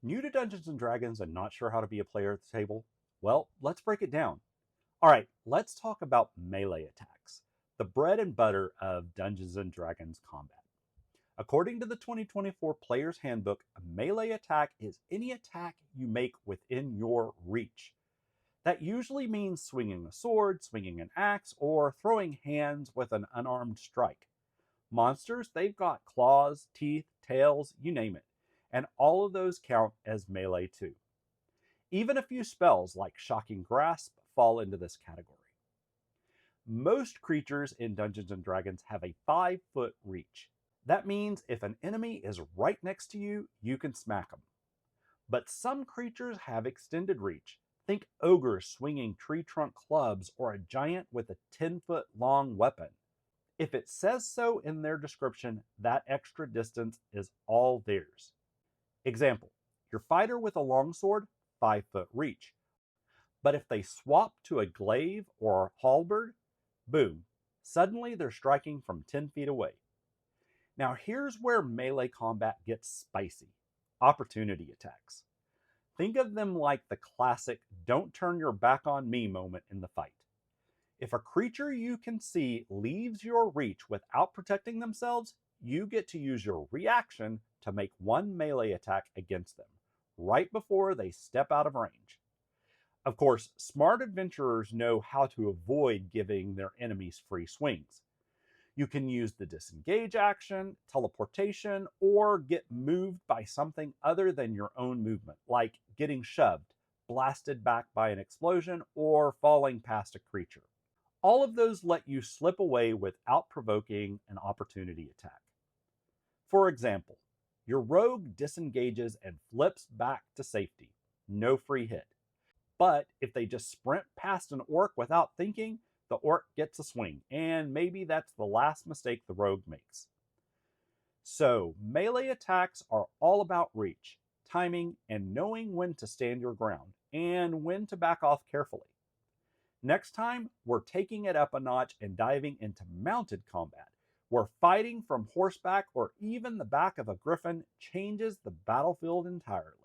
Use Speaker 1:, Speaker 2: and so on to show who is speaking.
Speaker 1: New to Dungeons and Dragons and not sure how to be a player at the table? Well, let's break it down. All right, let's talk about melee attacks, the bread and butter of Dungeons and Dragons combat. According to the 2024 Player's Handbook, a melee attack is any attack you make within your reach. That usually means swinging a sword, swinging an axe, or throwing hands with an unarmed strike. Monsters, they've got claws, teeth, tails, you name it. And all of those count as melee too. Even a few spells like Shocking Grasp fall into this category. Most creatures in Dungeons and Dragons have a 5-foot reach. That means if an enemy is right next to you, you can smack them. But some creatures have extended reach. Think ogres swinging tree trunk clubs or a giant with a 10-foot long weapon. If it says so in their description, that extra distance is all theirs. Example, your fighter with a longsword, 5-foot reach. But if they swap to a glaive or halberd, boom, suddenly they're striking from 10 feet away. Now here's where melee combat gets spicy. Opportunity attacks. Think of them like the classic don't turn your back on me moment in the fight. If a creature you can see leaves your reach without protecting themselves, you get to use your reaction to make one melee attack against them, right before they step out of range. Of course, smart adventurers know how to avoid giving their enemies free swings. You can use the disengage action, teleportation, or get moved by something other than your own movement, like getting shoved, blasted back by an explosion, or falling past a creature. All of those let you slip away without provoking an opportunity attack. For example, your rogue disengages and flips back to safety. No free hit. But if they just sprint past an orc without thinking, the orc gets a swing, and maybe that's the last mistake the rogue makes. So, melee attacks are all about reach, timing, and knowing when to stand your ground, and when to back off carefully. Next time, we're taking it up a notch and diving into mounted combat, where fighting from horseback or even the back of a griffin changes the battlefield entirely.